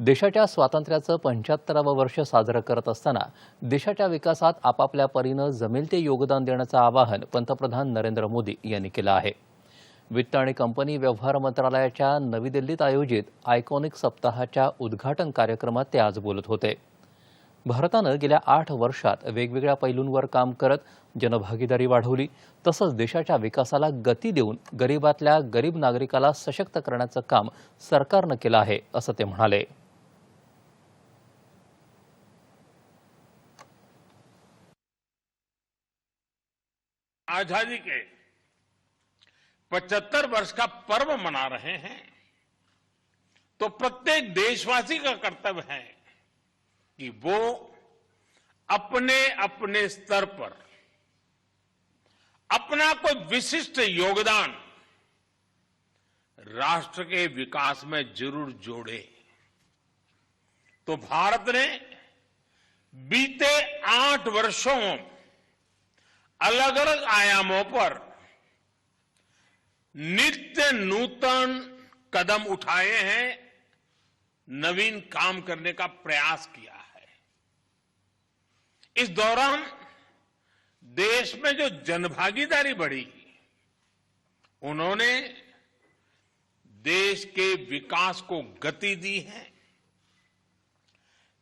देशाच्या स्वातंत्र्याचं 75वं वर्ष साजरं करत असताना देशाच्या विकासात आपापल्या परीनं जमेल ते योगदान देण्याचं आवाहन पंतप्रधान नरेंद्र मोदी यांनी केलं आहे। वित्त आणि कंपनी व्यवहार मंत्रालयाच्या नवी दिल्लीत आयोजित आयकॉनिक सप्ताहाच्या उद्घाटन कार्यक्रमात ते आज बोलत होते। भारतानं गेल्या 8 वर्षात वेगवेगळ्या पैलूंवर काम करत जनभागीदारी वाढवली, तसंच देशाच्या विकासाला गती देऊन गरीबातल्या गरीब नागरिकाला सशक्त करण्याचं काम सरकारनं केलं आहे, असं ते म्हणाले। आजादी के 75 वर्ष का पर्व मना रहे हैं तो प्रत्येक देशवासी का कर्तव्य है कि वो अपने अपने स्तर पर अपना कोई विशिष्ट योगदान राष्ट्र के विकास में जरूर जोड़े। तो भारत ने बीते 8 वर्षों अलग अलग आयामों पर नित्य नूतन कदम उठाए हैं, नवीन काम करने का प्रयास किया है। इस दौरान देश में जो जनभागीदारी बढ़ी, उन्होंने देश के विकास को गति दी है।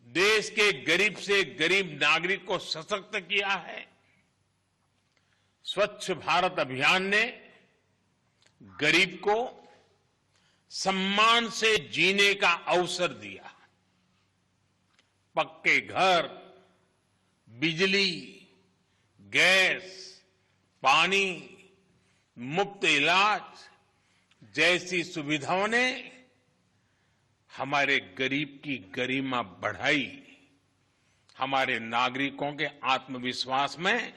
देश के गरीब से गरीब नागरिक को सशक्त किया है। स्वच्छ भारत अभियान ने गरीब को सम्मान से जीने का अवसर दिया। पक्के घर, बिजली, गैस, पानी, मुफ्त इलाज जैसी सुविधाओं ने हमारे गरीब की गरिमा बढ़ाई, हमारे नागरिकों के आत्मविश्वास में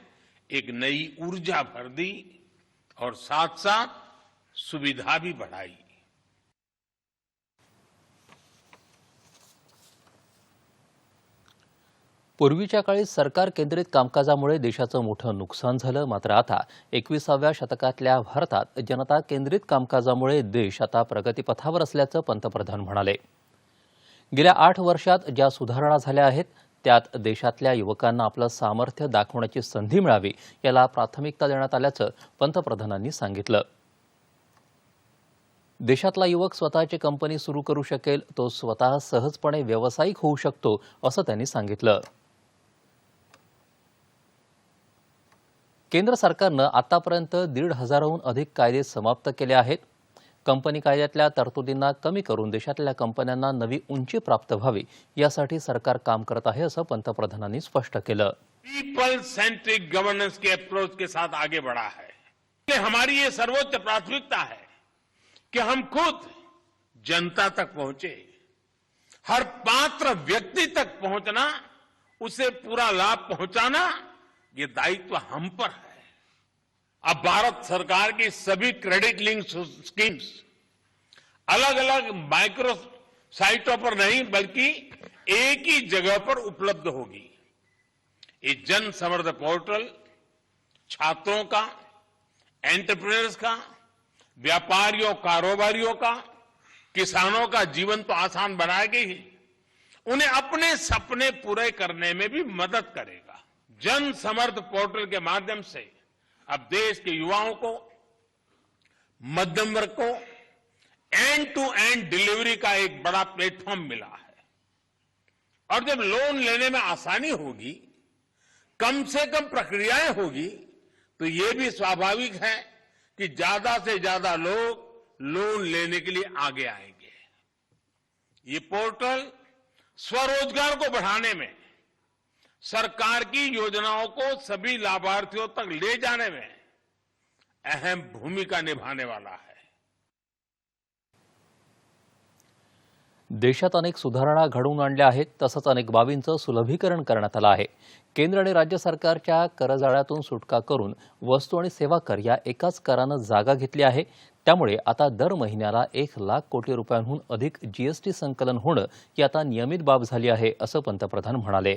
एक नई ऊर्जा भर दी और साथ साथ सुविधा भी बढ़ाई। पूर्वीच्या काळी सरकार केंद्रित कामकाजामुळे देशाचं मोठं नुकसान झालं, मात्र आता 21व्या शतकातल्या भारतात जनता केंद्रित कामकाजामुळे देश आता प्रगतीपथावर असल्याचं पंतप्रधान म्हणाले। गेल्या 8 वर्षात ज्या सुधारणा झाल्या आहेत त्यात देशातल्या युवकांना आपलं सामर्थ्य दाखवण्याची संधी मिळावी याला प्राथमिकता देण्यात आल्याचं पंतप्रधानांनी सांगितलं। देशातला युवक स्वतःची कंपनी सुरू करू शकेल, तो स्वतः सहजपणे व्यावसायिक होऊ शकतो, असं त्यांनी सांगितलं। केंद्र सरकारनं आतापर्यंत 1,500हून अधिक कायदे समाप्त केले आहेत। कंपनी कायद्यातल्या तरतुदींना कमी करून देशातल्या कंपन्यांना नवी उंची प्राप्त व्हावी यासाठी सरकार काम करत आहे, असं पंतप्रधानांनी स्पष्ट केलं। पीपल सेंट्रिक गवर्नेंस के अप्रोच के साथ आगे बढ़ा है कि हमारी ये सर्वोच्च प्राथमिकता है कि हम खुद जनता तक पहुंचे, हर पात्र व्यक्ति तक पहुंचना, उसे पूरा लाभ पहुंचाना, ये दायित्व हम पर है। अब भारत सरकार की सभी क्रेडिट लिंक स्कीम्स अलग अलग माइक्रो साइटों पर नहीं बल्कि एक ही जगह पर उपलब्ध होगी। ये जन समृद्ध पोर्टल छात्रों का, एंटरप्रेन्योर्स का, व्यापारियों कारोबारियों का, किसानों का जीवन तो आसान बनाएगी ही, उन्हें अपने सपने पूरे करने में भी मदद करेगा। जन समर्थ पोर्टल के माध्यम से अब देश के युवाओं को, मध्यम वर्ग को एंड टू एंड डिलीवरी का एक बड़ा प्लेटफॉर्म मिला है। और जब लोन लेने में आसानी होगी, कम से कम प्रक्रियाएं होगी, तो ये भी स्वाभाविक है कि ज्यादा से ज्यादा लोग लोन लेने के लिए आगे आएंगे। ये पोर्टल स्वरोजगार को बढ़ाने में, सरकार की योजनाओं को सभी लाभार्थियों तक ले जाने में अहम भूमिका निभाने वाला है। देशात अनेक सुधारणा घडवून आणल्या आहेत, तसंच अनेक बाबींचं सुलभीकरण करण्यात आलं आहे। केंद्र आणि राज्य सरकारच्या करजाळ्यातून सुटका करून वस्तू आणि सेवा कर या एकाच करानं जागा घेतली आहे। त्यामुळे आता दर महिन्याला 1,00,000 कोटी रुपयांहून अधिक जीएसटी संकलन होणं ही आता नियमित बाब झाली आहे, असं पंतप्रधान म्हणाले।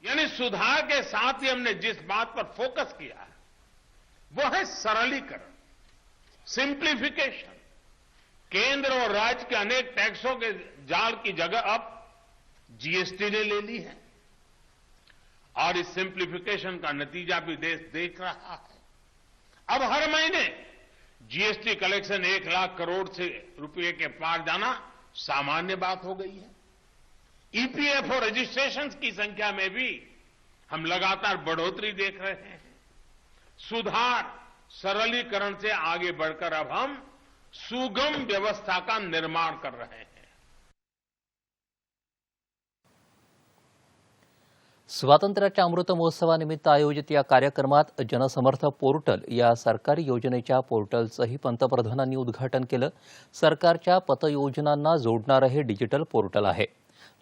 यानी सुधार के साथ ही हमने जिस बात पर फोकस किया है वो है सरलीकरण, सिंप्लीफिकेशन। केंद्र और राज्य के अनेक टैक्सों के जाल की जगह अब जीएसटी ने ले ली है और इस सिंप्लीफिकेशन का नतीजा भी देश देख रहा है। अब हर महीने जीएसटी कलेक्शन 1 लाख करोड़ से रुपए के पार जाना सामान्य बात हो गई है। ईपीएफओ रजिस्ट्रेशन की संख्या में भी हम लगातार बढ़ोतरी देख रहे हैं। सुधार सरलीकरण से आगे बढ़कर अब हम सुगम व्यवस्था का निर्माण कर रहे हैं। स्वातंत्र्याच्या अमृत महोत्सवानिमित्त आयोजित या कार्यक्रमात जनसमर्थ पोर्टल या सरकारी योजनेच्या पोर्टलचंही पंतप्रधानांनी उद्घाटन केलं। सरकारच्या पतयोजनांना जोडणारं हे डिजिटल पोर्टल आहे।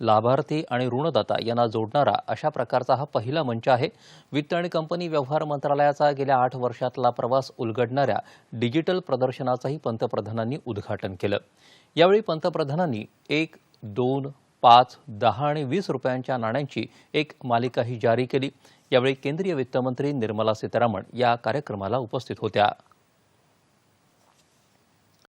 लाभार्थी आणि ऋणदाता यांना जोडणारा अशा प्रकारचा हा पहिला मंच आहे। वित्त आणि कंपनी व्यवहार मंत्रालयाचा गेल्या 8 वर्षातला प्रवास उलगडणाऱ्या डिजिटल प्रदर्शनाचंही पंतप्रधानांनी उद्घाटन केलं। यावेळी पंतप्रधानांनी 1, 2, 5, 10 आणि 20 रुपयांच्या नाण्यांची एक मालिकाही जारी केली। यावेळी केंद्रीय वित्तमंत्री निर्मला सीतारामन या कार्यक्रमाला उपस्थित होत्या।